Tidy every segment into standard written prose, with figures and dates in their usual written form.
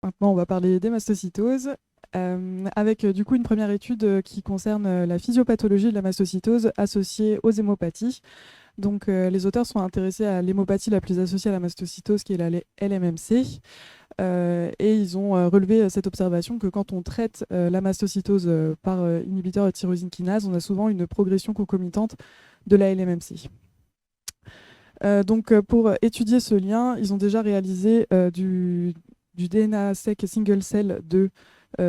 Maintenant, on va parler des mastocytoses, avec du coup une première étude qui concerne la physiopathologie de la mastocytose associée aux hémopathies. Donc, les auteurs sont intéressés à l'hémopathie la plus associée à la mastocytose, qui est la LMMC, et ils ont relevé cette observation que quand on traite la mastocytose par inhibiteur de tyrosine kinase, on a souvent une progression concomitante de la LMMC. Donc, pour étudier ce lien, ils ont déjà réalisé du DNA sec single cell de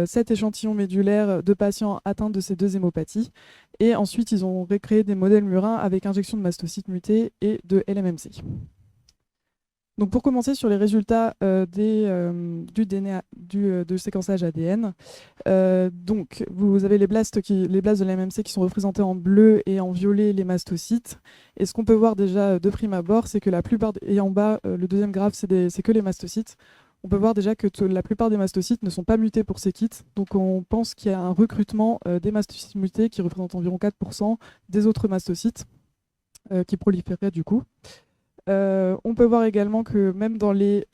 7 échantillons médulaires de patients atteints de ces deux hémopathies. Et ensuite, ils ont recréé des modèles murins avec injection de mastocytes mutés et de LMMC. Donc, pour commencer sur les résultats du DNA de séquençage ADN, donc vous avez les blasts de l'MMC qui sont représentés en bleu et en violet les mastocytes. Et ce qu'on peut voir déjà de prime abord, c'est que la plupart, et en bas, le deuxième graphe, c'est que les mastocytes. On peut voir déjà que la plupart des mastocytes ne sont pas mutés pour ces kits. Donc on pense qu'il y a un recrutement des mastocytes mutés qui représentent environ 4% des autres mastocytes qui proliféraient du coup. On peut voir également que même dans les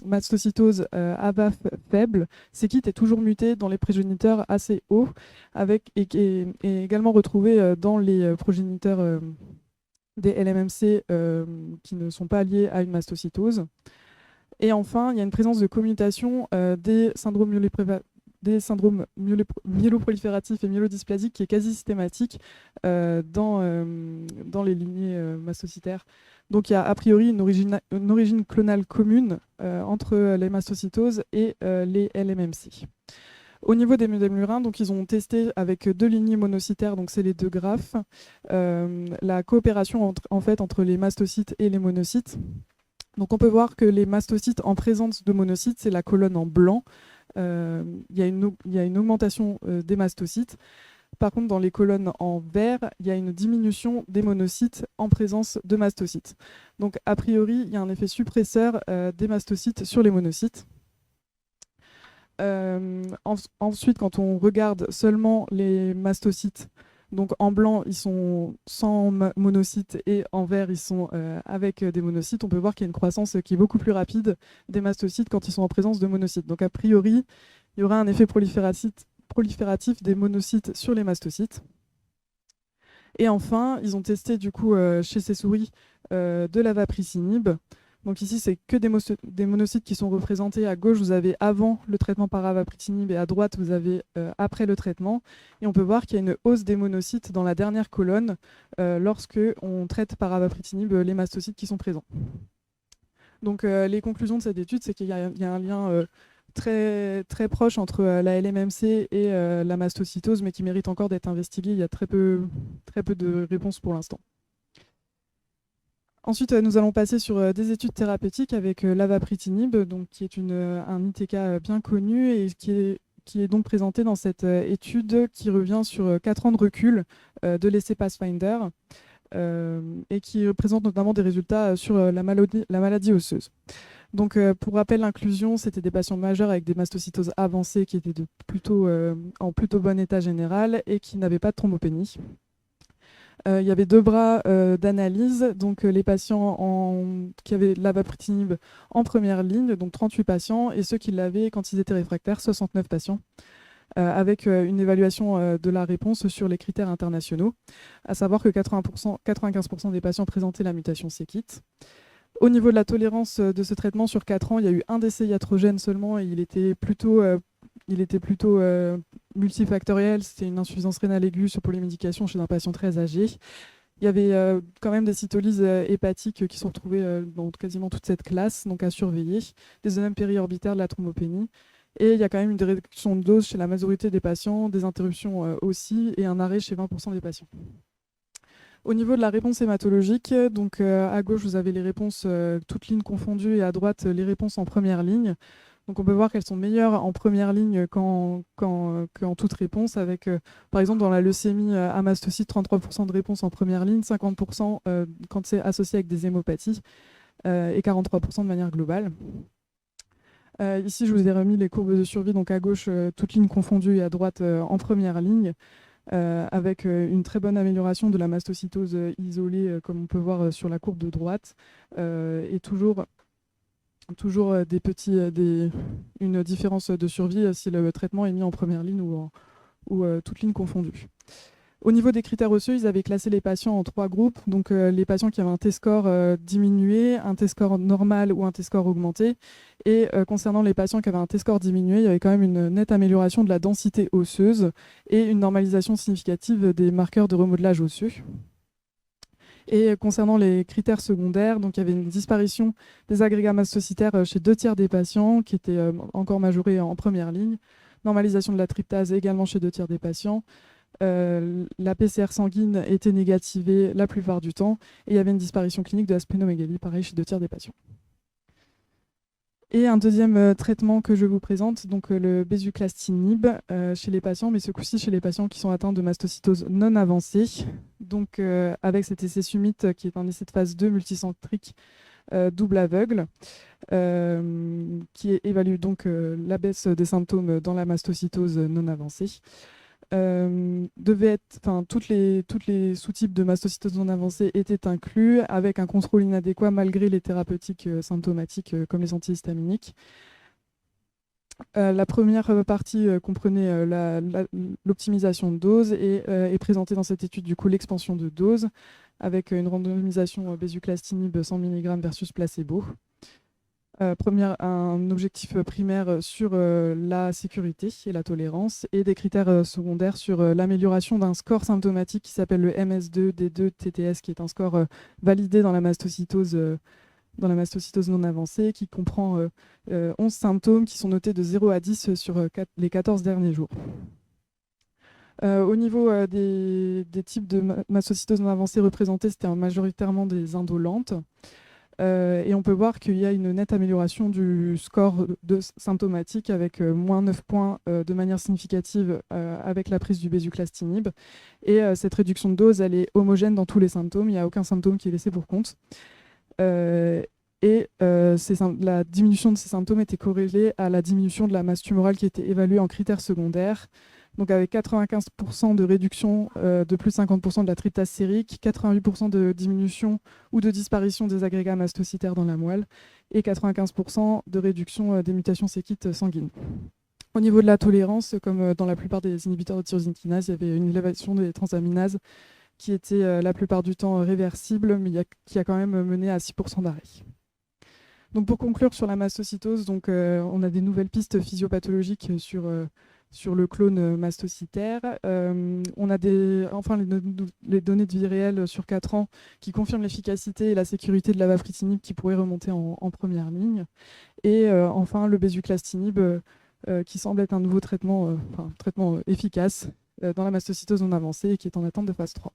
mastocytoses ABA faibles, ces kits est toujours muté dans les progéniteurs assez hauts, et également retrouvé dans les progéniteurs des LMMC qui ne sont pas liés à une mastocytose. Et enfin, il y a une présence de commutation des syndromes myéloprolifératifs et myélodysplasiques qui est quasi systématique dans les lignées mastocytaires. Donc il y a a priori une origine clonale commune entre les mastocytoses et les LMMC. Au niveau des modèles murins, donc ils ont testé avec deux lignées monocytaires, donc c'est les deux graphes, la coopération entre les mastocytes et les monocytes. Donc on peut voir que les mastocytes en présence de monocytes, c'est la colonne en blanc. Il y a une augmentation des mastocytes. Par contre, dans les colonnes en vert, il y a une diminution des monocytes en présence de mastocytes. Donc a priori, il y a un effet suppresseur des mastocytes sur les monocytes. Ensuite, quand on regarde seulement les mastocytes, donc en blanc, ils sont sans monocytes et en vert, ils sont avec des monocytes. On peut voir qu'il y a une croissance qui est beaucoup plus rapide des mastocytes quand ils sont en présence de monocytes. Donc a priori, il y aura un effet prolifératif des monocytes sur les mastocytes. Et enfin, ils ont testé du coup chez ces souris de l'avapricinib. Donc ici, c'est que des monocytes qui sont représentés. À gauche, vous avez avant le traitement par avapritinib et à droite, vous avez après le traitement. Et on peut voir qu'il y a une hausse des monocytes dans la dernière colonne lorsque on traite par avapritinib les mastocytes qui sont présents. Donc les conclusions de cette étude, c'est qu'il y a un lien très, très proche entre la LMMC et la mastocytose, mais qui mérite encore d'être investigué. Il y a très peu de réponses pour l'instant. Ensuite, nous allons passer sur des études thérapeutiques avec l'avapritinib, donc qui est un ITK bien connu et qui est donc présenté dans cette étude qui revient sur 4 ans de recul de l'essai Pathfinder et qui présente notamment des résultats sur la maladie osseuse. Donc, pour rappel, l'inclusion, c'était des patients majeurs avec des mastocytoses avancées qui étaient en plutôt bon état général et qui n'avaient pas de thrombopénie. Il y avait deux bras d'analyse, donc les patients qui avaient l'avapritinib en première ligne, donc 38 patients, et ceux qui l'avaient quand ils étaient réfractaires, 69 patients, avec une évaluation de la réponse sur les critères internationaux, à savoir que 95% des patients présentaient la mutation c-KIT. Au niveau de la tolérance de ce traitement sur 4 ans, il y a eu un décès iatrogène seulement et il était plutôt multifactoriel. C'était une insuffisance rénale aiguë sur polymédication chez un patient très âgé. Il y avait quand même des cytolyses hépatiques qui sont retrouvées dans quasiment toute cette classe, donc à surveiller, des œdèmes périorbitaires, de la thrombopénie. Et il y a quand même une réduction de dose chez la majorité des patients, des interruptions aussi, et un arrêt chez 20% des patients. Au niveau de la réponse hématologique, donc à gauche, vous avez les réponses toutes lignes confondues et à droite, les réponses en première ligne. Donc on peut voir qu'elles sont meilleures en première ligne qu'en toute réponse, avec par exemple dans la leucémie à mastocyte, 33% de réponse en première ligne, 50% quand c'est associé avec des hémopathies et 43% de manière globale. Ici, je vous ai remis les courbes de survie, donc à gauche, toutes lignes confondues et à droite en première ligne. Avec une très bonne amélioration de la mastocytose isolée, comme on peut voir sur la courbe de droite, et toujours toujours une différence de survie si le traitement est mis en première ligne ou toute ligne confondue. Au niveau des critères osseux, ils avaient classé les patients en 3 groupes. Donc les patients qui avaient un T-score diminué, un T-score normal ou un T-score augmenté. Et concernant les patients qui avaient un T-score diminué, il y avait quand même une nette amélioration de la densité osseuse et une normalisation significative des marqueurs de remodelage osseux. Et concernant les critères secondaires, donc il y avait une disparition des agrégats mastocytaires chez 2 tiers des patients qui étaient encore majorés en première ligne. Normalisation de la tryptase également chez 2 tiers des patients. La PCR sanguine était négativée la plupart du temps et il y avait une disparition clinique de la splénomégalie, pareil chez 2 tiers des patients. Et un deuxième traitement que je vous présente, donc le bezuclastinib chez les patients, mais ce coup-ci chez les patients qui sont atteints de mastocytose non avancée, donc avec cet essai SUMMIT qui est un essai de phase 2 multicentrique double aveugle, qui évalue donc la baisse des symptômes dans la mastocytose non avancée. Toutes les sous-types de mastocytose non avancée étaient inclus avec un contrôle inadéquat malgré les thérapeutiques symptomatiques comme les antihistaminiques. La première partie comprenait l'optimisation de dose et est présentée dans cette étude du coup l'expansion de dose avec une randomisation bezuclastinib 100 mg versus placebo. Un objectif primaire sur la sécurité et la tolérance et des critères secondaires sur l'amélioration d'un score symptomatique qui s'appelle le MS2D2-TTS, qui est un score validé dans la mastocytose non avancée, qui comprend 11 symptômes qui sont notés de 0 à 10 sur les 14 derniers jours. Au niveau des types de mastocytose non avancée représentés, c'était majoritairement des indolentes. Et on peut voir qu'il y a une nette amélioration du score symptomatique avec moins 9 points de manière significative avec la prise du bezuclastinib. Et cette réduction de dose, elle est homogène dans tous les symptômes. Il n'y a aucun symptôme qui est laissé pour compte. La diminution de ces symptômes était corrélée à la diminution de la masse tumorale qui était évaluée en critères secondaires. Donc avec 95% de réduction de plus de 50% de la tryptase sérique, 88% de diminution ou de disparition des agrégats mastocytaires dans la moelle et 95% de réduction des mutations séquites sanguines. Au niveau de la tolérance, comme dans la plupart des inhibiteurs de tyrosine kinase, il y avait une élévation des transaminases qui était la plupart du temps réversible, mais qui a quand même mené à 6% d'arrêt. Donc pour conclure sur la mastocytose, on a des nouvelles pistes physiopathologiques sur le clone mastocytaire. On a les données de vie réelle sur 4 ans qui confirment l'efficacité et la sécurité de l'avapritinib qui pourrait remonter en première ligne. Et enfin, le bezuclastinib qui semble être un nouveau traitement efficace dans la mastocytose non avancée et qui est en attente de phase 3.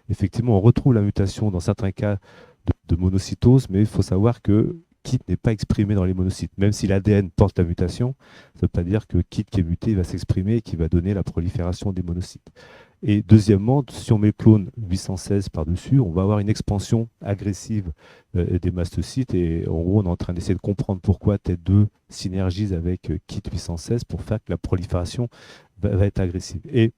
Effectivement, on retrouve la mutation dans certains cas de monocytose, mais il faut savoir que KIT n'est pas exprimé dans les monocytes. Même si l'ADN porte la mutation, ça ne veut pas dire que KIT qui est muté va s'exprimer et qui va donner la prolifération des monocytes. Et deuxièmement, si on met le clone 816 par-dessus, on va avoir une expansion agressive des mastocytes. Et en gros, on est en train d'essayer de comprendre pourquoi TET2 synergise avec KIT 816 pour faire que la prolifération va être agressive. Et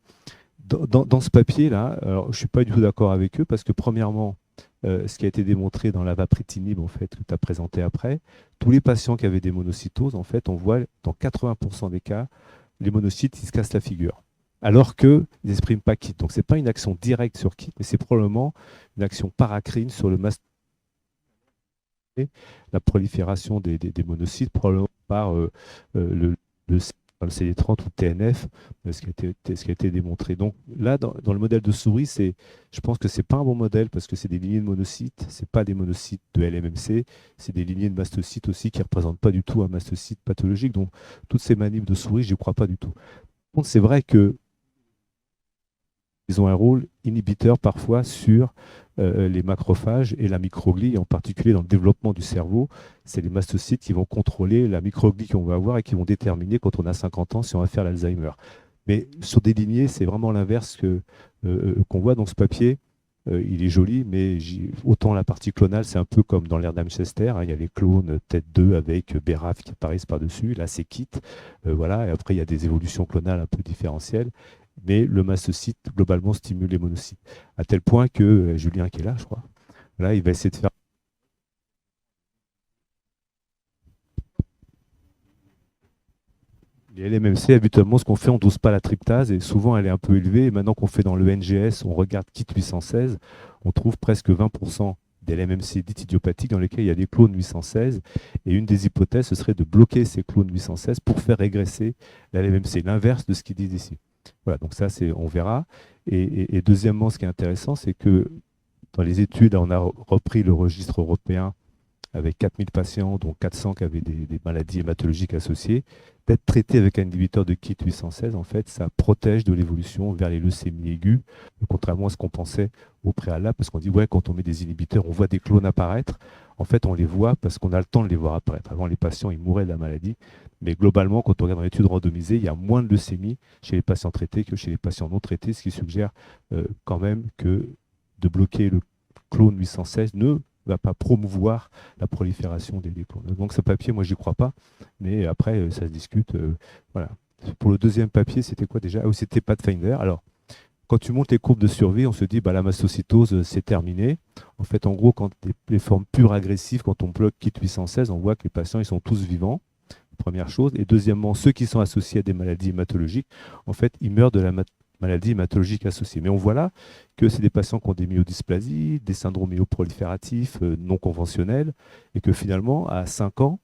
dans ce papier-là, alors, je ne suis pas du tout d'accord avec eux parce que premièrement, ce qui a été démontré dans l'avapritinib, en fait, que tu as présenté après, tous les patients qui avaient des monocytoses, en fait, on voit dans 80% des cas, les monocytes, ils se cassent la figure. Alors qu'ils n'expriment pas KIT. Donc, ce n'est pas une action directe sur KIT, mais c'est probablement une action paracrine sur le mastocyte. La prolifération des monocytes, probablement par le CD30 ou TNF, ce qui a été démontré. Donc là, dans le modèle de souris, je pense que ce n'est pas un bon modèle parce que c'est des lignées de monocytes, ce n'est pas des monocytes de LMMC, c'est des lignées de mastocytes aussi qui ne représentent pas du tout un mastocyte pathologique. Donc toutes ces manips de souris, je n'y crois pas du tout. Donc c'est vrai qu'ils ont un rôle inhibiteur parfois sur les macrophages et la microglie, en particulier dans le développement du cerveau. C'est les mastocytes qui vont contrôler la microglie qu'on va avoir et qui vont déterminer quand on a 50 ans si on va faire l'Alzheimer. Mais sur des lignées, c'est vraiment l'inverse qu'on voit dans ce papier. Il est joli, mais autant la partie clonale, c'est un peu comme dans l'Erdheim-Chester. Il y a les clones TET2 avec BRAF qui apparaissent par-dessus. Là, c'est KIT. Voilà. Et après, il y a des évolutions clonales un peu différentielles. mais le mastocyte, globalement, stimule les monocytes. À tel point que Julien, qui est là, je crois, là, il va essayer de faire. Les LMMC, habituellement, ce qu'on fait, on ne dose pas la tryptase et souvent elle est un peu élevée. Et maintenant qu'on fait dans le NGS, on regarde KIT 816, on trouve presque 20% des LMMC dites idiopathiques dans lesquels il y a des clones 816. Et une des hypothèses, ce serait de bloquer ces clones 816 pour faire régresser la LMMC, l'inverse de ce qu'ils disent ici. Voilà, donc ça, on verra. Et deuxièmement, ce qui est intéressant, c'est que dans les études, on a repris le registre européen avec 4000 patients, dont 400 qui avaient des maladies hématologiques associées. D'être traité avec un inhibiteur de KIT 816, en fait, ça protège de l'évolution vers les leucémies aiguës, contrairement à ce qu'on pensait au préalable, parce qu'on dit, ouais, quand on met des inhibiteurs, on voit des clones apparaître. En fait, on les voit parce qu'on a le temps de les voir apparaître. Avant, les patients, ils mouraient de la maladie. Mais globalement, quand on regarde dans l'étude randomisée, il y a moins de leucémie chez les patients traités que chez les patients non traités, ce qui suggère quand même que de bloquer le clone 816 ne va pas promouvoir la prolifération des clones. Donc ce papier, moi, j'y crois pas, mais après, ça se discute. Voilà. Pour le deuxième papier, c'était quoi déjà? Ah oui, c'était Pathfinder. Alors, quand tu montes les courbes de survie, on se dit bah, la mastocytose, c'est terminé. En fait, en gros, quand les formes pures agressives, quand on bloque KIT 816, on voit que les patients, ils sont tous vivants, première chose. Et deuxièmement, ceux qui sont associés à des maladies hématologiques, en fait, ils meurent de la maladies hématologiques associées. Mais on voit là que c'est des patients qui ont des myodysplasies, des syndromes myoprolifératifs non conventionnels, et que finalement, à 5 ans,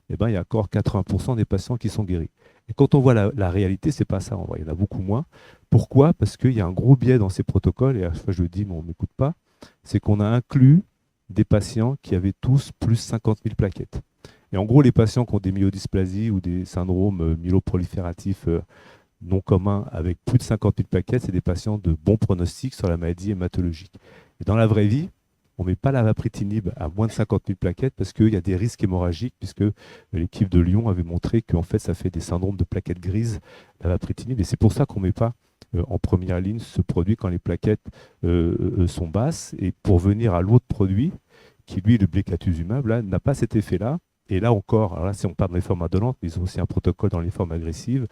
eh ben, il y a encore 80% des patients qui sont guéris. Et quand on voit la réalité, c'est pas ça, en vrai, il y en a beaucoup moins. Pourquoi? Parce qu'il y a un gros biais dans ces protocoles, et à chaque fois je le dis, mais on ne m'écoute pas, c'est qu'on a inclus des patients qui avaient tous plus 50 000 plaquettes. Et en gros, les patients qui ont des myodysplasies ou des syndromes myeloprolifératifs non communs avec plus de 50 000 plaquettes, c'est des patients de bon pronostic sur la maladie hématologique. Et dans la vraie vie, on ne met pas l'avapritinib à moins de 50 000 plaquettes parce qu'il y a des risques hémorragiques, puisque l'équipe de Lyon avait montré qu'en fait, ça fait des syndromes de plaquettes grises, l'avapritinib. Et c'est pour ça qu'on ne met pas en première ligne ce produit quand les plaquettes sont basses. Et pour venir à l'autre produit, qui lui, le blécatuzumab, là, n'a pas cet effet-là. Et là encore, alors là, si on parle de les formes indolentes, mais ils ont aussi un protocole dans les formes agressives.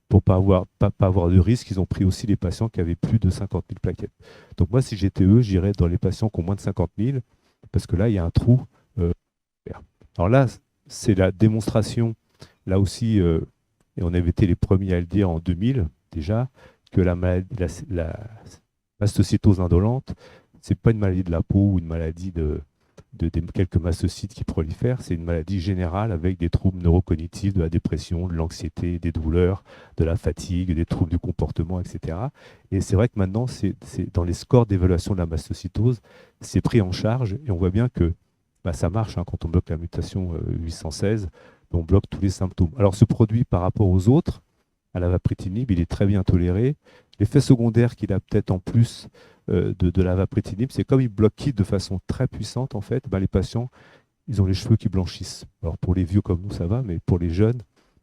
Pour ne pas avoir de risque, ils ont pris aussi les patients qui avaient plus de 50 000 plaquettes. Donc moi, si j'étais eux, j'irais dans les patients qui ont moins de 50 000, parce que là, il y a un trou. Alors là, c'est la démonstration, là aussi, et on avait été les premiers à le dire en 2000 déjà, que la mastocytose indolente, ce n'est pas une maladie de la peau ou une maladie de quelques mastocytes qui prolifèrent, c'est une maladie générale avec des troubles neurocognitifs, de la dépression, de l'anxiété, des douleurs, de la fatigue, des troubles du comportement, etc. Et c'est vrai que maintenant, dans les scores d'évaluation de la mastocytose, c'est pris en charge et on voit bien que bah, ça marche quand on bloque la mutation 816, on bloque tous les symptômes. Alors ce produit, par rapport aux autres, à l'avapritinib, il est très bien toléré. L'effet secondaire qu'il a peut-être en plus de l'avapritinib, c'est comme il bloque KIT de façon très puissante, en fait, bah, les patients, ils ont les cheveux qui blanchissent. Alors pour les vieux comme nous, ça va, mais pour les jeunes,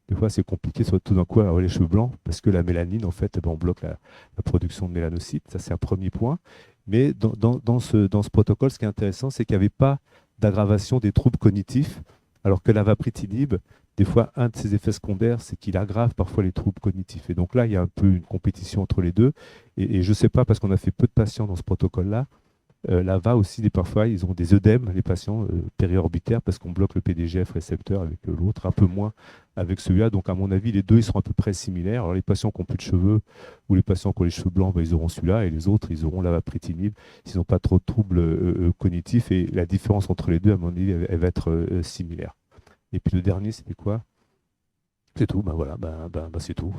des fois c'est compliqué, soit tout d'un coup avoir les cheveux blancs, parce que la mélanine, en fait, on bloque la production de mélanocytes. Ça, c'est un premier point. Mais dans ce protocole, ce qui est intéressant, c'est qu'il n'y avait pas d'aggravation des troubles cognitifs, alors que l'avapritinib, des fois, un de ses effets secondaires, c'est qu'il aggrave parfois les troubles cognitifs. Et donc là, il y a un peu une compétition entre les deux. Et je ne sais pas, parce qu'on a fait peu de patients dans ce protocole-là, là-bas aussi, parfois, ils ont des œdèmes, les patients périorbitaires, parce qu'on bloque le PDGF récepteur avec l'autre, un peu moins avec celui-là. Donc, à mon avis, les deux, ils seront à peu près similaires. Alors, les patients qui n'ont plus de cheveux ou les patients qui ont les cheveux blancs, bah, ils auront celui-là, et les autres, ils auront l'avapritinib s'ils n'ont pas trop de troubles cognitifs. Et la différence entre les deux, à mon avis, elle va être similaire. Et puis le dernier, c'était quoi? C'est tout, ben voilà, c'est tout.